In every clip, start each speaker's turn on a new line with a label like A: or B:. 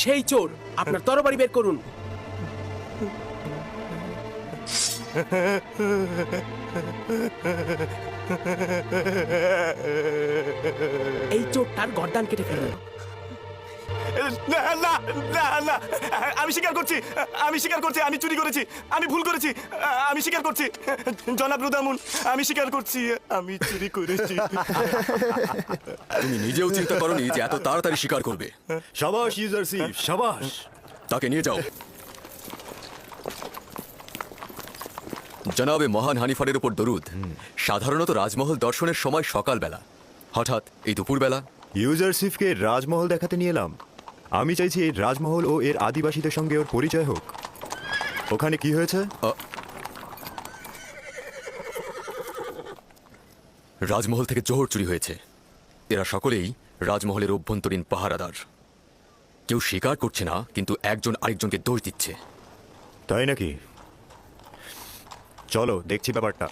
A: সেই চোর, আপনার তরবারি বের করুন। এই চোরটার গর্দান কেটে ফেলুন।
B: না না না না, আমি স্বীকার করছি, আমি স্বীকার করছি, আমি চুরি করেছি, আমি ভুল করেছি, আমি স্বীকার করছি। জনাব রুদামুন, আমি স্বীকার করছি, আমি চুরি করেছি।
C: তুমি নিজেও চিন্তা করনি যে এত তাড়াতাড়ি স্বীকার করবে।
D: শাবাশ ইউজারশিপ, শাবাশ।
C: তাকে নিয়ে যাও। জনাবে মহান হানিফারের উপর দরুদ। সাধারণত রাজমহল দর্শনের সময় সকালবেলা, হঠাৎ এই দুপুরবেলা।
D: ইউজারশিপকে রাজমহল দেখাতে নিয়ে এলাম। আমি চাইছি এই রাজমহল ও এর আদিবাসীদের সঙ্গে ওর পরিচয় হোক। ওখানে কি হয়েছে?
C: রাজমহল থেকে জোহর চুরি হয়েছে। এরা সকলেই রাজমহলের অভ্যন্তরীণ পাহারাদার। কেউ স্বীকার করছে না, কিন্তু একজন আরেকজনকে দোষ দিচ্ছে।
D: তাই নাকি? চলো দেখছি ব্যাপারটা।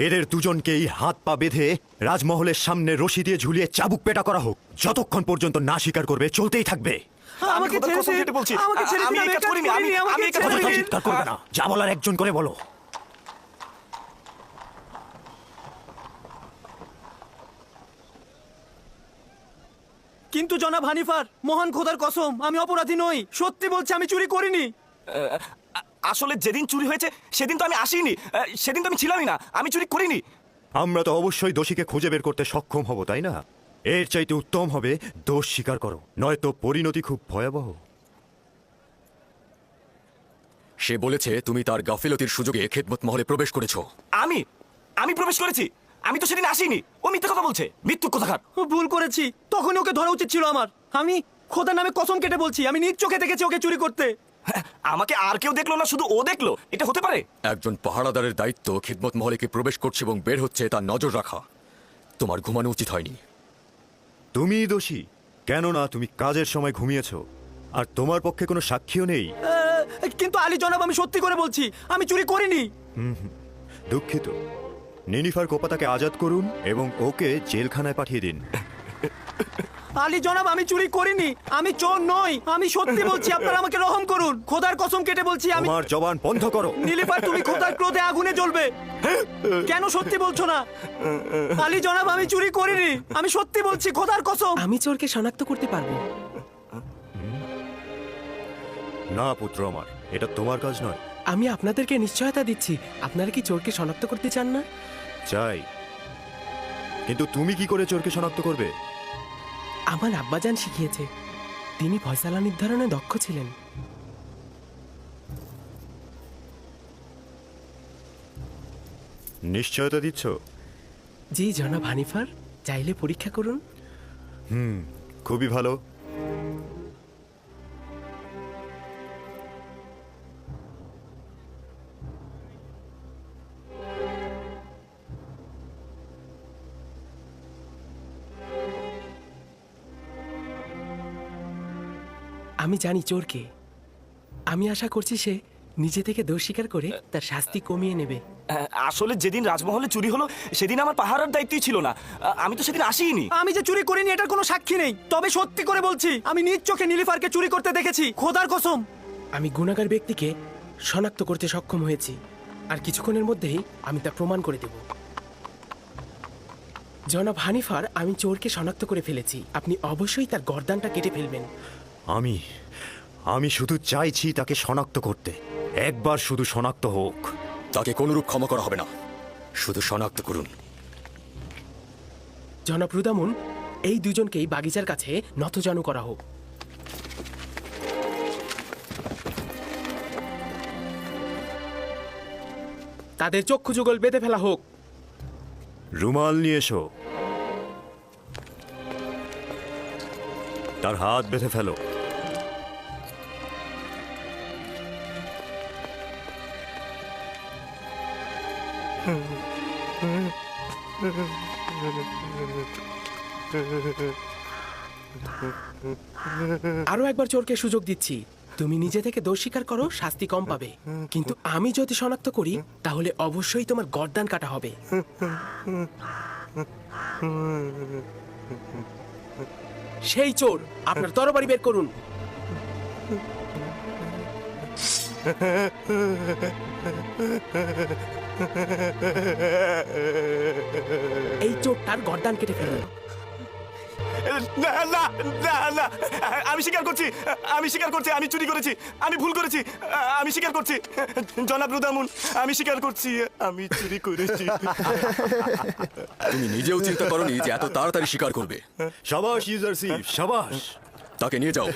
D: এদের দুজনকেই হাত পা বেঁধে রাজমহলের সামনে রশি দিয়ে ঝুলিয়ে চাবুক পেটা করা হোক। যতক্ষণ পর্যন্ত না স্বীকার করবে চলতেই থাকবে।
B: আমাকে কসম কেটে বলছি, আমি এই কাজ করিনি, আমি এই কাজ
D: কথা
B: করিনি।
D: চিৎকার করবে না, যা বলার একজন করে বলো।
E: কিন্তু জনাব হানিফার, মহান খোদার কসম, আমি অপরাধী নই। সত্যি বলছি, আমি চুরি করিনি।
B: আসলে যেদিন চুরি হয়েছে সেদিন তো আমি আসিনি, সেদিন তো আমি ছিলামই না, আমি চুরি করিনি।
D: আমরা তো অবশ্যই দোষীকে খুঁজে বের করতে সক্ষম হব, তাই না? এর চাইতে উত্তম হবে দোষ স্বীকার করো, নয়তো পরিণতি খুব ভয়াবহ।
C: সে বলেছে তুমি তার গাফিলতির সুযোগে খেদমত মহলে প্রবেশ করেছো।
B: আমি আমি প্রবেশ করেছি, আমি তো সেদিন আসিনি। ও মিথ্যে কথা বলছে, মৃত্যু কোথাকার।
E: ভুল করেছি, তখনই ওকে ধরা উচিত ছিল আমার। আমি খোদার নামে কসম কেটে বলছি, আমি নিজ চোখে দেখেছি ওকে চুরি করতে।
B: আমাকে আর কেউ দেখলো না, শুধু ও দেখলো? এটা হতে পারে?
C: একজন পাহারাদারের দায়িত্ব খিদমত মহলে কে প্রবেশ করছে এবং বের হচ্ছে তার নজর রাখা। তোমার ঘুমানো উচিত হয়নি।
D: তুমিই দোষী, কেননা তুমি কাজের সময় ঘুমিয়েছো, আর তোমার পক্ষে কোনো সাক্ষীও নেই।
E: কিন্তু আলী জনাব, আমি সত্যি করে বলছি, আমি চুরি করিনি।
D: দুঃখিত। নিনিফার কোপাতাকে আজাদ করুন এবং ওকে জেলখানায় পাঠিয়ে দিন।
E: আলী জনাব, আমি চুরি করিনি, আমি চোর নই, আমি সত্যি বলছি, আপনারা আমাকে রহম করুন। খোদার কসম কেটে বলছি, আমি।
D: তোমার জবান বন্ধ করো।
E: নীলিফার, তুমি খোদার ক্রোধে আগুনে জ্বলবে। কেন সত্যি বলছো না? আলী জনাব, আমি চুরি করিনি, আমি সত্যি বলছি, খোদার কসম।
A: আমি চোরকে শনাক্ত করতে পারবো।
D: না পুত্র আমার, এটা তোমার কাজ নয়।
A: আমি আপনাদেরকে নিশ্চয়তা দিচ্ছি, আপনারা কি চোরকে শনাক্ত করতে চান না?
D: চাই, কিন্তু তুমি কি করে চোরকে শনাক্ত করবে?
A: আমার আব্বাজান শিখিয়েছে, তিনি ফয়সালা নির্ধারণে দক্ষ ছিলেন।
D: নিশ্চয়তা দিচ্ছ?
A: জি জনাব হানিফার, চাইলে পরীক্ষা করুন।
D: খুবই ভালো।
A: আমি জানি চোরকে। আমি আশা করছি সে নিজে থেকে দোষ স্বীকার করে তার শাস্তি কমিয়ে নেবে।
B: আসলে যেদিন রাজমহলে চুরি হলো সেদিন আমার পাহারার দায়িত্বই ছিল না, আমি তো সেদিন আসিনি।
E: আমি যে চুরি করিনি এটার কোনো সাক্ষী নেই, তবে সত্যি করে বলছি, আমি নিজ চোখে নীলিফারকে চুরি করতে দেখেছি, খোদার কসম।
A: আমি গুনাহগার ব্যক্তিকে শনাক্ত করতে সক্ষম হয়েছি, আর কিছুক্ষণের মধ্যেই আমি তা প্রমাণ করে দেব। জনাব হানিফার, আমি চোরকে শনাক্ত করে ফেলেছি। আপনি অবশ্যই তার গর্দানটা কেটে ফেলবেন।
D: আমি শুধু চাইছি তাকে শনাক্ত করতে। একবার শুধু শনাক্ত হোক।
C: তাকে কোনরূপ ক্ষমা করা হবে না, শুধু শনাক্ত করুন।
A: জনাব রুদামুন, এই দুজনকেই বাগিচার কাছে নতজানু করা হোক। তাদের চক্ষু যুগল বেঁধে ফেলা হোক।
D: রুমাল নিয়ে এসো। তার হাত বেঁধে ফেলো।
A: আরো একবার চোরকে সুযোগ দিচ্ছি, তুমি নিজে থেকে দোষ স্বীকার করো, শাস্তি কম পাবে। কিন্তু আমি যদি শনাক্ত করি তাহলে অবশ্যই তোমার গর্দান কাটা হবে। সেই চোর, আপনার তরবারি বের করুন। এই চোরটার গর্দান কেটে ফেলুন।
B: না না না না, আমি স্বীকার করছি, আমি স্বীকার করছি, আমি চুরি করেছি, আমি ভুল করেছি, আমি স্বীকার করছি। জনাব রুদামুন, আমি স্বীকার করছি, আমি চুরি করেছি।
C: তুমি নিজেও চিন্তা করনি যে এত তাড়াতাড়ি স্বীকার করবে।
D: সাবাস ইউজারশিপ, সাবাস।
C: তাকে নিয়ে যাও।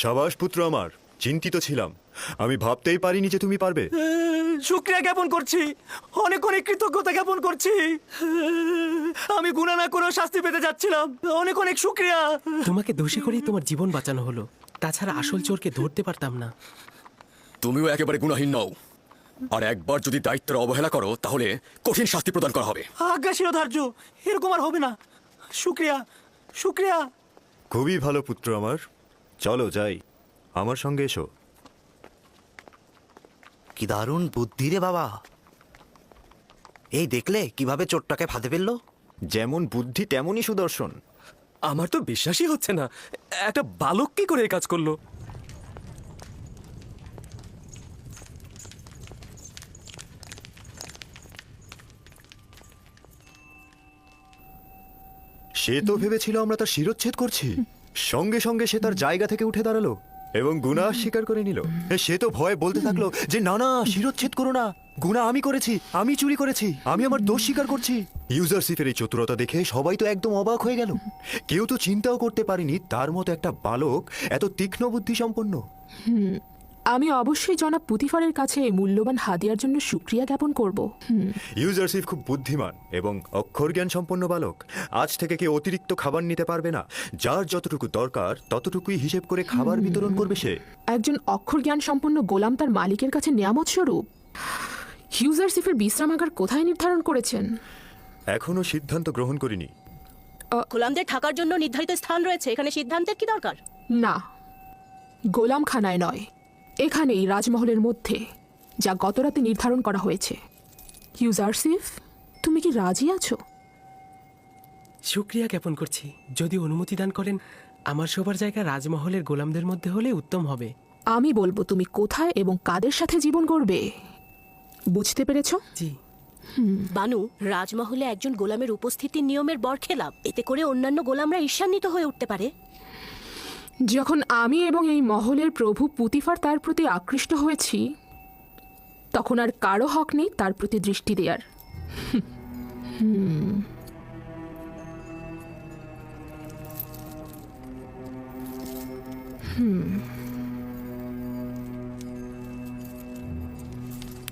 D: সাবাস পুত্র আমার, চিন্তিত ছিলাম। আমি ভাবতেই পারিনি যে তুমি পারবে।
E: শুক্রিয়া জ্ঞাপন করছি, অনেক অনেক কৃতজ্ঞতা জ্ঞাপন করছি। আমি গুনাহ না করেও শাস্তি পেতে যাচ্ছিলাম। অনেক অনেক শুক্রিয়া।
A: তোমাকে দোষী করেই তোমার জীবন বাঁচানো হলো, তাছাড়া আসল চোরকে ধরতে পারতাম না।
C: তুমিও একেবারে গুণাহীন নও। আর একবার যদি দায়িত্বের অবহেলা করো তাহলে কঠিন শাস্তি প্রদান করা হবে।
E: আজ্ঞা শিরোধার্য, এরকম আর হবে না। শুক্রিয়া, শুক্রিয়া।
D: খুবই ভালো পুত্র আমার, চলো যাই, আমার সঙ্গে এসো।
F: কি দারুণ বুদ্ধি রে বাবা। এই দেখলে কিভাবে চোরটাকে ফাঁদে ফেললো?
D: যেমন বুদ্ধি তেমনই সুদর্শন।
G: আমার তো বিশ্বাসই হচ্ছে না, একটা বালক কি করে এই কাজ করলো।
D: সে তো ভেবেছিল আমরা তার শিরচ্ছেদ করছি, সঙ্গে সঙ্গে সে তার জায়গা থেকে উঠে দাঁড়ালো এবং গুনাহ স্বীকার করে নিল। সে তো ভয়ে বলতে থাকলো যে না না, শিরচ্ছেদ করো না, গুনাহ আমি করেছি, আমি চুরি করেছি, আমি আমার দোষ স্বীকার করছি। ইউজারশিপের এই চতুরতা দেখে সবাই তো একদম অবাক হয়ে গেল। কেউ তো চিন্তাও করতে পারেনি তার মতো একটা বালক এত তীক্ষ্ণ বুদ্ধি সম্পন্ন।
H: আমি অবশ্যই জনাব পুতিফারের কাছে এই মূল্যবান হাদিয়ার জন্য শুক্রিয়া জ্ঞাপন করব।
D: ইউজারশিপ খুব বুদ্ধিমান এবং অক্ষর জ্ঞান সম্পন্ন বালক। আজ থেকে কেউ অতিরিক্ত খাবার নিতে পারবে না। যার যতটুকু দরকার ততটুকুই হিসেব করে খাবার বিতরণ করবে সে।
H: একজন অক্ষর জ্ঞান সম্পন্ন গোলাম তার মালিকের কাছে নিয়ামত স্বরূপ। ইউজারশিপের বিশ্রামাগার কোথায় নির্ধারণ করেছেন?
D: এখনো সিদ্ধান্ত গ্রহণ করিনি।
I: গোলামদের থাকার জন্য নির্ধারিত স্থান রয়েছে, এখানে সিদ্ধান্তের কি দরকার?
H: না, গোলামখানায় নয়, এখানেই রাজমহলের মধ্যে, যা গতরাতে নির্ধারণ করা হয়েছে। ইউজারশিপ, তুমি কি রাজি আছো?
A: শুক্রিয়া জ্ঞাপন করছি। যদি অনুমতি দান করেন, আমার শোবার জায়গা রাজমহলের গোলামদের মধ্যে হলে উত্তম হবে।
H: আমি বলবো তুমি কোথায় এবং কাদের সাথে জীবন করবে। বুঝতে পেরেছো?
A: জি।
I: বানু, রাজমহলে একজন গোলামের উপস্থিতি নিয়মের বরখেলাপ। এতে করে অন্যান্য গোলামরা ঈর্ষান্বিত হয়ে উঠতে পারে।
H: যখন আমি এবং এই মহলের প্রভু পুতিফার তার প্রতি আকৃষ্ট হয়েছি, তখন আর কারো হক নেই তার প্রতি দৃষ্টি দেওয়ার।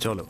D: চলো।